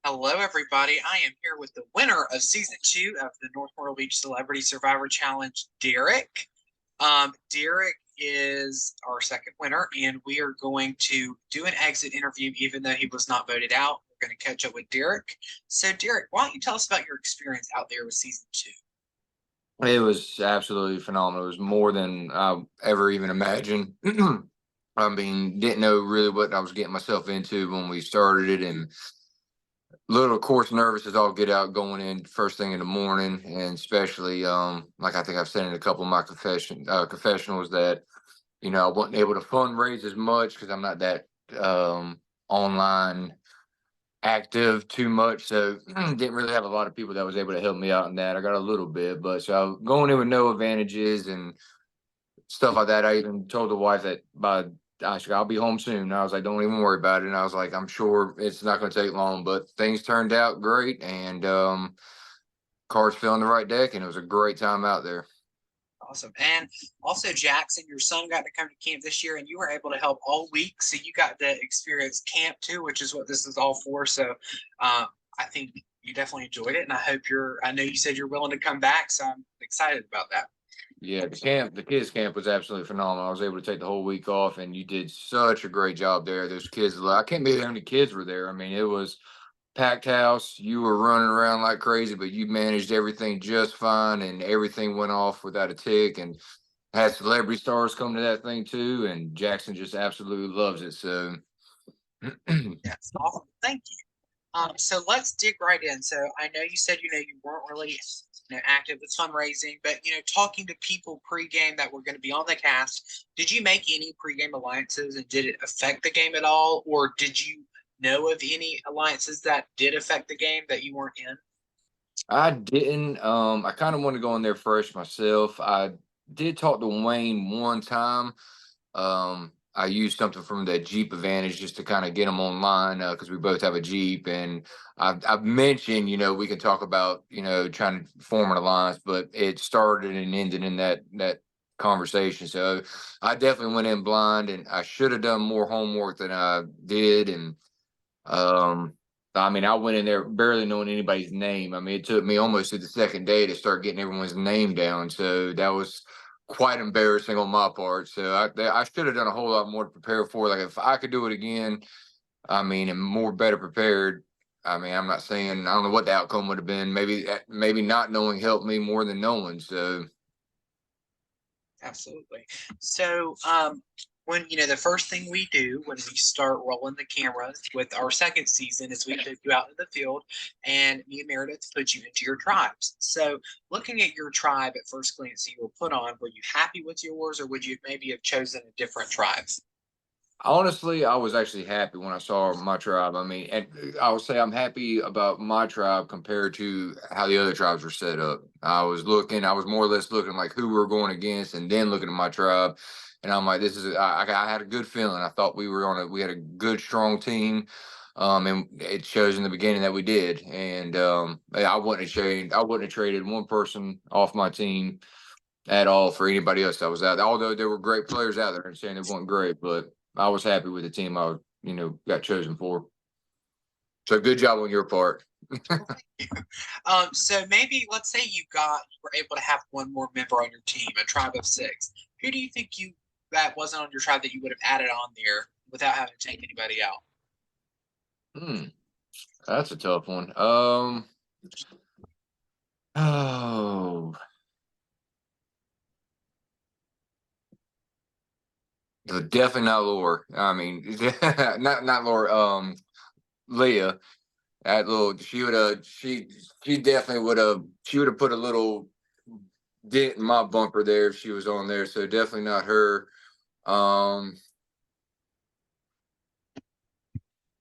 Hello, everybody. I am here with the winner of season 2 of the North Myrtle Beach Celebrity Survivor Challenge, Derek. Derek is our second winner, and we are going to do an exit interview, even though he was not voted out. We're going to catch up with Derek. So, Derek, why don't you tell us about your experience out there with season 2? It was absolutely phenomenal. It was more than I ever even imagined. I mean, didn't know really what I was getting myself into when we started it, and little, of course, nervous as all get out going in first thing in the morning, and especially like I think I've said in a couple of my confessionals that I wasn't able to fundraise as much because I'm not that online active too much, so didn't really have a lot of people that was able to help me out in that. I got a little bit, but so going in with no advantages and stuff like that. I even told the wife that I'll be home soon. And I was like, don't even worry about it. And I was like, I'm sure it's not going to take long, but things turned out great, and cards fell in the right deck, and it was a great time out there. Awesome. And also, Jackson, your son got to come to camp this year, and you were able to help all week. So you got to experience camp too, which is what this is all for. So I think you definitely enjoyed it. And I know you said you're willing to come back. So I'm excited about that. Yeah, the kids camp was absolutely phenomenal. I was able to take the whole week off, and you did such a great job there. Those kids, I can't believe how many kids were there. I mean, it was packed house. You were running around like crazy, but you managed everything just fine, and everything went off without a tick. And had celebrity stars come to that thing too, and Jackson just absolutely loves it. So, Yes, awesome. Thank you. So let's dig right in. So I know you said you weren't really active with fundraising, but talking to people pregame that were going to be on the cast, did you make any pregame alliances, and did it affect the game at all, or did you know of any alliances that did affect the game that you weren't in? I didn't. I kind of want to go in there fresh myself. I did talk to Wayne one time. I used something from the Jeep Advantage just to kind of get them online because we both have a Jeep, and I've mentioned we can talk about trying to form an alliance, but it started and ended in that conversation. So I definitely went in blind, and I should have done more homework than I did, and I mean, I went in there barely knowing anybody's name. I mean, it took me almost to the second day to start getting everyone's name down. So that was quite embarrassing on my part. So I should have done a whole lot more to prepare for. Like if I could do it again, I mean, and more better prepared. I mean, I'm not saying I don't know what the outcome would have been. Maybe not knowing helped me more than knowing. So Absolutely. So, when the first thing we do when we start rolling the cameras with our second season is we take you out in the field, and me and Meredith put you into your tribes. So, looking at your tribe at first glance that you were put on, were you happy with yours, or would you maybe have chosen a different tribe? honestly, I was actually happy when I saw my tribe. I mean, and I would say I'm happy about my tribe compared to how the other tribes were set up. I was more or less looking like who we were going against, and then looking at my tribe, and I'm like, I had a good feeling. I thought we had a good, strong team. And it shows in the beginning that we did. And I wouldn't have traded one person off my team at all for anybody else that was out there. Although there were great players out there and saying they weren't great, but I was happy with the team got chosen for. So good job on your part. So maybe let's say you were able to have one more member on your team, a tribe of 6. Who do you think you that wasn't on your tribe that you would have added on there without having to take anybody out? Hmm, that's a tough one. Oh, definitely not Laura. I mean, not Laura. Leah. That little she definitely would have put a little dent in my bumper there if she was on there. So definitely not her. Um,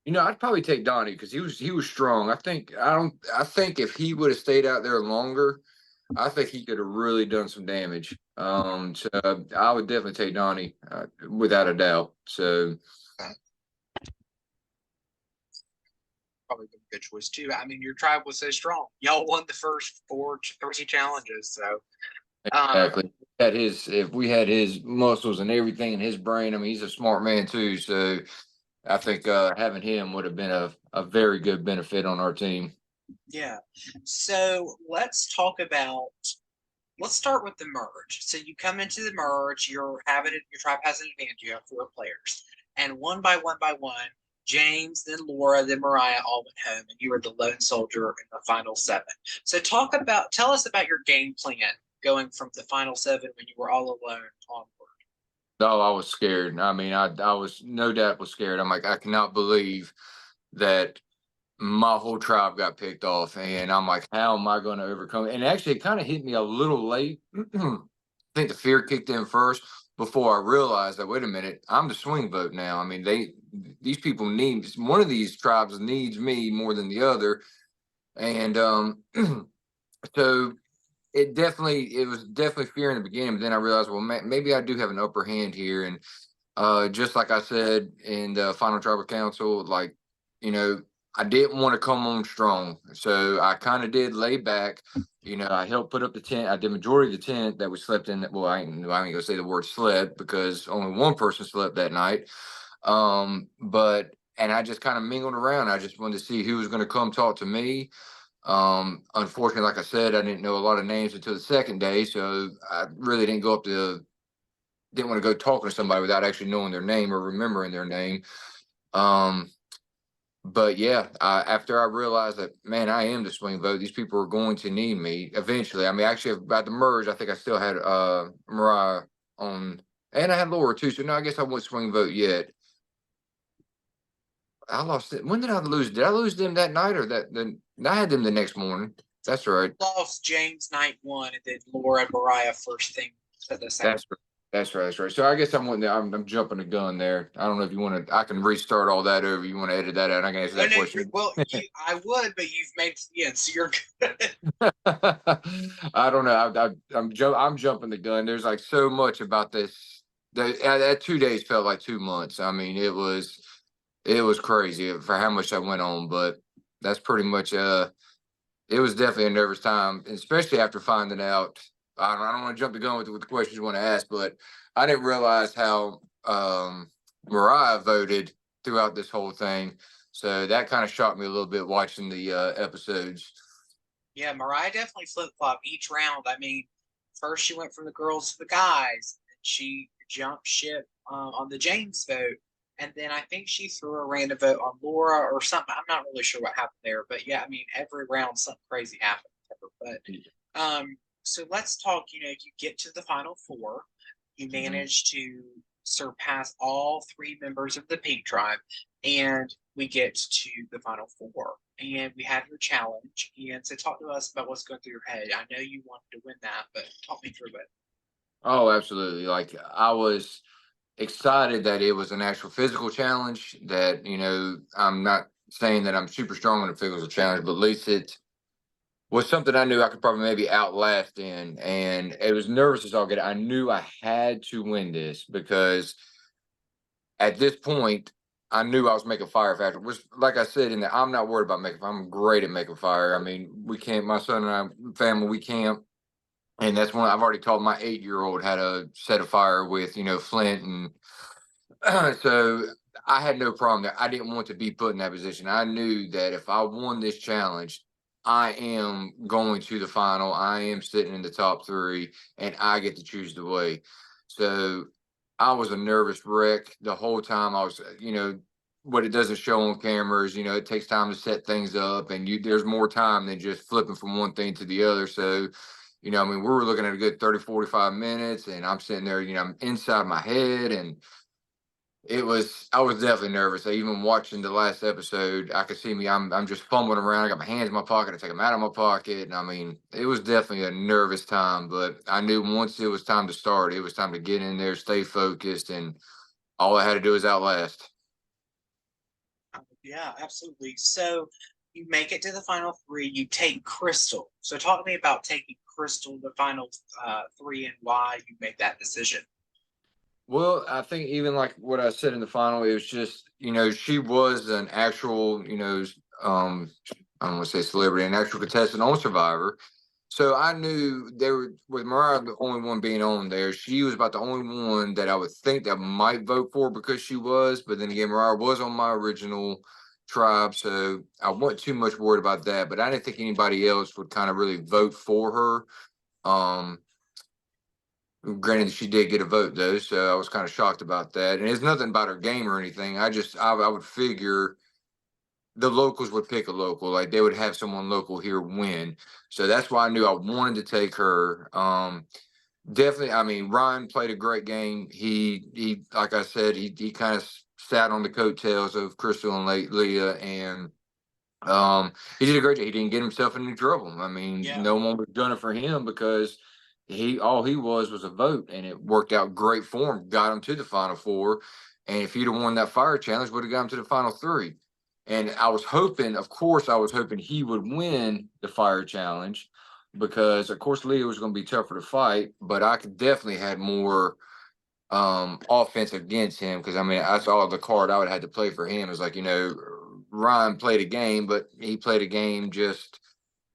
I'd probably take Donnie because he was strong. I think if he would have stayed out there longer, I think he could have really done some damage. So I would definitely take Donnie without a doubt. So Probably been a good choice too. I mean, your tribe was so strong. Y'all won the first three challenges. So, um, exactly, had his if we had his muscles and everything in his brain. I mean, he's a smart man too. So I think having him would have been a very good benefit on our team. Yeah. So let's start with the merge. So you come into the merge, your tribe has an advantage. You have 4 players. And one by one, James, then Laura, then Mariah all went home, and you were the lone soldier in the final 7. So tell us about your game plan going from the final 7 when you were all alone onward. Oh, I was scared. I mean, I was no doubt was scared. I'm like, I cannot believe that my whole tribe got picked off, and I'm like, how am I going to overcome it? And actually, it kind of hit me a little late. I think the fear kicked in first before I realized that, wait a minute, I'm the swing vote now. I mean, these people need, one of these tribes needs me more than the other, and so it was definitely fear in the beginning. But then I realized, well, maybe I do have an upper hand here, and just like I said in the final tribal council, like, you know, I didn't want to come on strong. So I kind of did lay back. You know, I helped put up the tent. I did majority of the tent that we slept in. Well, I ain't gonna say the word slept because only one person slept that night. But and I just kind of mingled around. I just wanted to see who was going to come talk to me. Unfortunately, like I said, I didn't know a lot of names until the second day, so I really didn't want to go talking to somebody without actually knowing their name or remembering their name. Um, but yeah, after I realized that, man, I am the swing vote. These people are going to need me eventually. I mean, actually, about the merge, I think I still had Mariah on, and I had Laura too. So no, I guess I won't swing vote yet. I lost it. When did I lose? Did I lose them that night or that? Then I had them the next morning. That's right. Lost James night 1, and then Laura and Mariah first thing at the second. That's that's right. That's right. So I guess I'm jumping the gun there. I don't know if you want to. I can restart all that over. You want to edit that out? I can answer that question. Well, I would, but you've made so you're good. I don't know. I'm jumping the gun. There's like so much about this. That 2 days felt like 2 months. I mean, it was crazy for how much I went on. But that's pretty much it was definitely a nervous time, especially after finding out. I don't want to jump the gun with the questions you want to ask, but I didn't realize how Mariah voted throughout this whole thing. So that kind of shocked me a little bit watching the episodes. Yeah, Mariah definitely flip flop each round. I mean, first she went from the girls to the guys, and she jumped ship on the James vote, and then I think she threw a random vote on Laura or something. I'm not really sure what happened there, but yeah, I mean, every round something crazy happened. But so let's talk. You know, you get to the final 4, you manage to surpass all 3 members of the Pink Tribe, and we get to the final 4. And we had your challenge. And so talk to us about what's going through your head. I know you wanted to win that, but talk me through it. Oh, absolutely. Like I was excited that it was an actual physical challenge. That, you know, I'm not saying that I'm super strong in a physical challenge, but at least it was something I knew I could probably maybe outlast in. And it was nervous as all get. I knew I had to win this because at this point, I knew I was making fire factor. Which, like I said, in there, I'm not worried about making. I'm great at making fire. I mean, we can't. My son and I, family, we camp, and that's one I've already taught my 8-year-old how to set a fire with, you know, flint, and so I had no problem there. I didn't want to be put in that position. I knew that if I won this challenge, I am going to the final. I am sitting in the top 3, and I get to choose the way. So I was a nervous wreck the whole time. I was, you know, what it doesn't show on cameras, you know, it takes time to set things up, and there's more time than just flipping from one thing to the other. So, you know, I mean, we were looking at a good 30, 45 minutes, and I'm sitting there, you know, I'm inside my head, and I was definitely nervous. Even watching the last episode, I could see me, I'm just fumbling around. I got my hands in my pocket, I take them out of my pocket. And I mean, it was definitely a nervous time, but I knew once it was time to start, it was time to get in there, stay focused, and all I had to do was outlast. Yeah, absolutely. So you make it to the final 3. You take Crystal. So talk to me about taking Crystal the final 3 and why you made that decision. Well, I think even like what I said in the final, it was just, you know, she was an actual, you know, I don't want to say celebrity, an actual contestant on Survivor. So I knew there were, with Mariah the only one being on there, she was about the only one that I would think that might vote for because she was. But then again, Mariah was on my original tribe, so I wasn't too much worried about that. But I didn't think anybody else would kind of really vote for her. Granted, she did get a vote though, so I was kind of shocked about that. And it's nothing about her game or anything. I would figure the locals would pick a local, like they would have someone local here win. So that's why I knew I wanted to take her. Definitely, I mean, Ryan played a great game. He like I said, he kind of sat on the coattails of Crystal and Leah, and he did a great job. He didn't get himself into trouble. I mean, Yeah. no one was done it for him because he all he was a vote, and it worked out great for him. Got him to the final four, and if he'd have won that fire challenge, would have got him to the final three. And I was hoping, of course, I was hoping he would win the fire challenge because, of course, Leah was going to be tougher to fight, but I could definitely had more offense against him because I mean I saw the card I would have had to play for him is like, Ryan played a game, but he played a game just,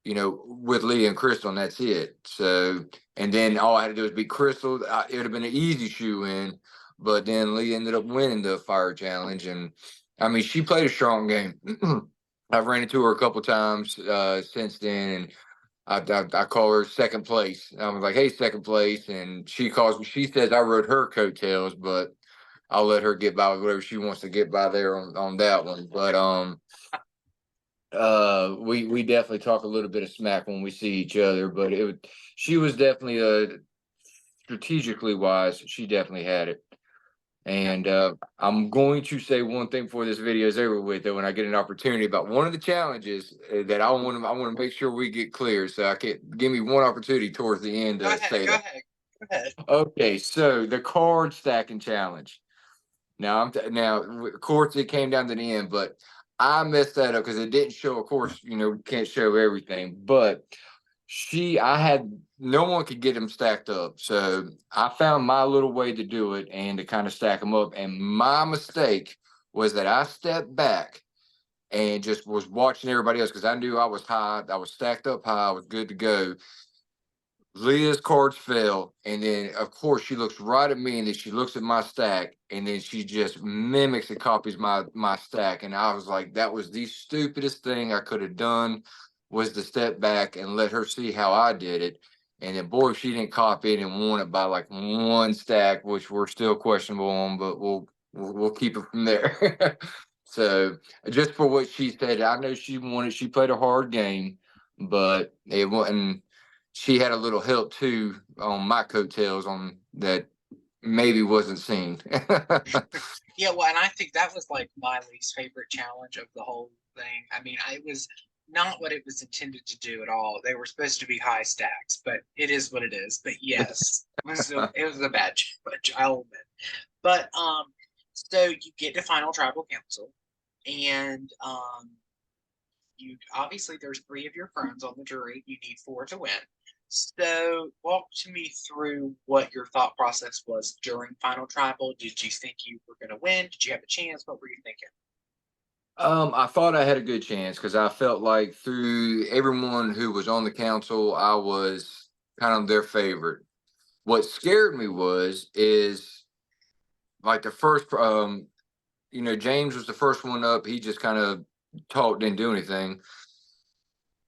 with Lee and Crystal, and that's it. So, and then all I had to do was beat Crystal. It would have been an easy shoe in, but then Lee ended up winning the fire challenge. And I mean, she played a strong game. I've ran into her a couple times since then, and I call her second place. I was like, "Hey, second place," and she calls me. She says I rode her coattails, but I'll let her get by with whatever she wants to get by there on that one. But we definitely talk a little bit of smack when we see each other. But she was definitely strategically wise. She definitely had it. And I'm going to say one thing before this video is over with, that when I get an opportunity about one of the challenges that I want to make sure we get clear. So I can't give me one opportunity towards the end to say Go that. ahead. Go ahead. Okay, so the card stacking challenge. Now of course it came down to the end, but I messed that up because it didn't show. Of course, can't show everything, but I had no one could get them stacked up. So I found my little way to do it and to kind of stack them up. And my mistake was that I stepped back and just was watching everybody else because I knew I was high. I was stacked up high. I was good to go. Leah's cards fell, and then of course she looks right at me, and then she looks at my stack, and then she just mimics and copies my stack. And I was like, that was the stupidest thing I could have done, was to step back and let her see how I did it. And then boy, if she didn't copy it and won it by like one stack, which we're still questionable on, but we'll keep it from there. So just for what she said, I know she won it. She played a hard game, but it wasn't. She had a little help too on my coattails on that maybe wasn't seen. Yeah, well, and I think that was like my least favorite challenge of the whole thing. I mean, it was not what it was intended to do at all. They were supposed to be high stacks, but it is what it is. But yes, it was a bad challenge, I'll admit. But so you get to final tribal council, and you obviously there's three of your friends on the jury. You need four to win. So walk to me through what your thought process was during final tribal. Did you think you were going to win? Did you have a chance? What were you thinking? I thought I had a good chance because I felt like through everyone who was on the council, I was kind of their favorite. What scared me is like the first, James was the first one up. He just kind of talked, didn't do anything.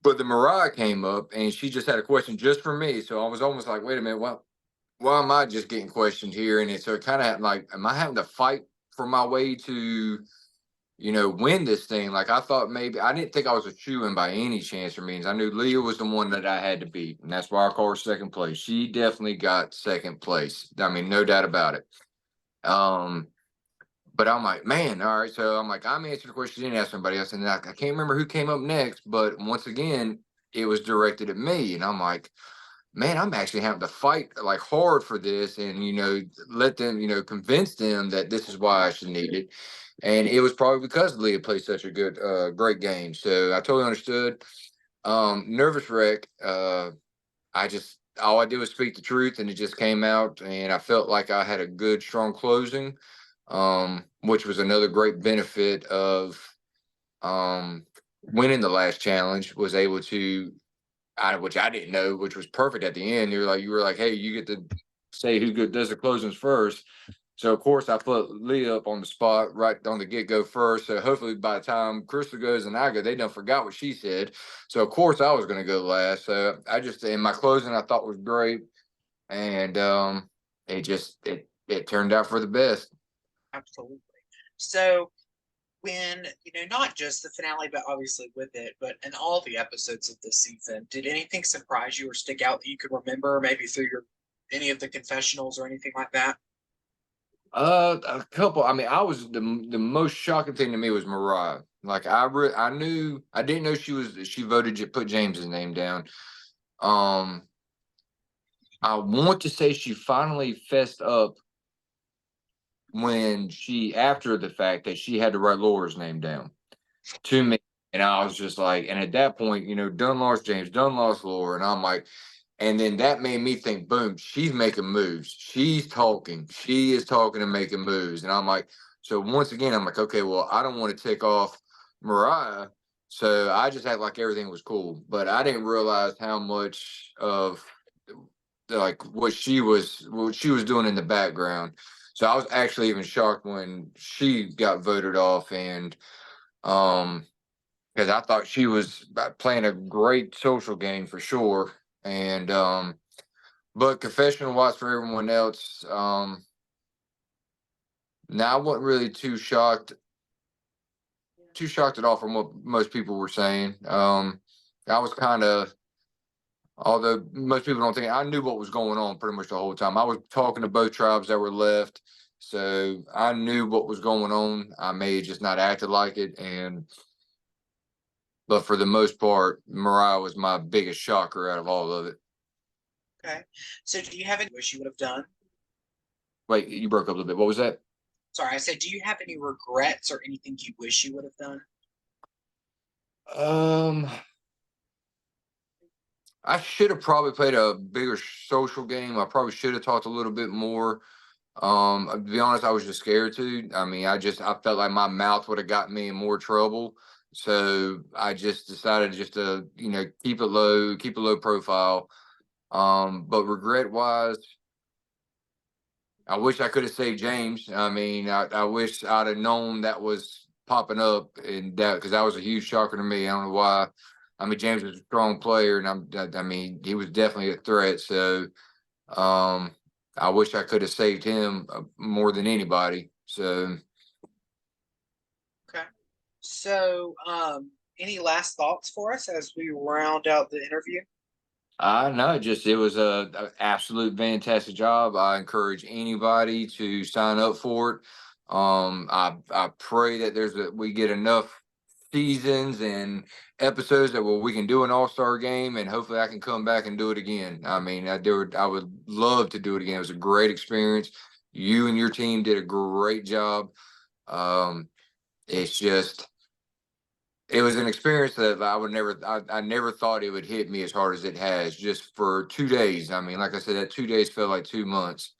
But the Mariah came up and she just had a question just for me. So I was almost like, wait a minute, why am I just getting questioned here? And so it kind of like, am I having to fight for my way to, win this thing? Like I thought maybe I didn't think I was a shoe in by any chance or means. I knew Leah was the one that I had to beat, and that's why I call her second place. She definitely got second place. I mean, no doubt about it. Um, but I'm like, man, all right. So I'm like, I'm answering the question, didn't ask somebody else. And I can't remember who came up next, but once again, it was directed at me. And I'm like, man, I'm actually having to fight like hard for this and, let them, convince them that this is why I should need it. And it was probably because Leah played such a great game. So I totally understood. Nervous wreck. All I did was speak the truth and it just came out. And I felt like I had a good, strong closing, which was another great benefit of winning the last challenge, was able to which I didn't know, which was perfect at the end. You were like, hey, you get to say who does the closings first. So of course I put Leah up on the spot right on the get go first. So hopefully by the time Crystal goes and I go, they done forgot what she said. So of course I was going to go last. So I just in my closing I thought was great, and it turned out for the best. Absolutely. So when, not just the finale, but obviously with it, but in all the episodes of this season, did anything surprise you or stick out that you could remember, maybe through any of the confessionals or anything like that? A couple. I mean, I was the most shocking thing to me was Mariah. Like I didn't know she put James's name down. I want to say she finally fessed up when after the fact that she had to write Laura's name down to me. And I was just like, and at that point, done lost James, done lost Laura. And I'm like, and then that made me think, boom, she's making moves. She's talking. She is talking and making moves. And I'm like, so once again, I'm like, okay, well, I don't want to tick off Mariah. So I just act like everything was cool. But I didn't realize how much of like what she was doing in the background. So I was actually even shocked when she got voted off, and because I thought she was playing a great social game for sure. And but confessional wise for everyone else, now I wasn't really too shocked at all from what most people were saying. I was kind of, although most people don't think, I knew what was going on pretty much the whole time. I was talking to both tribes that were left, so I knew what was going on. I may have just not acted like it, but for the most part, Mariah was my biggest shocker out of all of it. Okay. So do you have any wish you would have done? Wait, you broke up a little bit. What was that? Sorry, I said, do you have any regrets or anything you wish you would have done? Um, I should have probably played a bigger social game. I probably should have talked a little bit more. To be honest, I was just scared to. I mean, I felt like my mouth would have gotten me in more trouble. So I just decided just to, keep a low profile. But regret wise, I wish I could have saved James. I mean, I wish I'd have known that was popping up, and that because that was a huge shocker to me. I don't know why. I mean, James was a strong player, and I mean, he was definitely a threat. So, um, I wish I could have saved him more than anybody. So, Okay. So, any last thoughts for us as we round out the interview? I know, just it was a absolute fantastic job. I encourage anybody to sign up for it. I pray that we get enough seasons and episodes that we can do an all-star game, and hopefully I can come back and do it again. I mean, I would love to do it again. It was a great experience. You and your team did a great job. Um, it's just it was an experience that I never thought it would hit me as hard as it has just for 2 days. I mean, like I said, that 2 days felt like 2 months.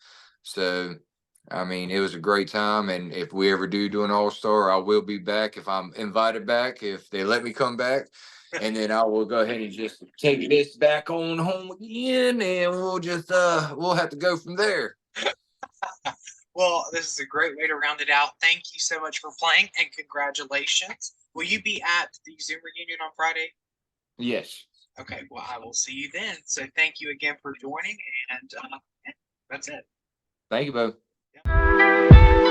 So, I mean, it was a great time. And if we ever do an all-star, I will be back if I'm invited back, if they let me come back. And then I will go ahead and just take this back on home again, and we'll have to go from there. Well, this is a great way to round it out. Thank you so much for playing, and congratulations. Will you be at the Zoom reunion on Friday? Yes. Okay, well, I will see you then. So thank you again for joining, and that's it. Thank you, Bo. Yeah.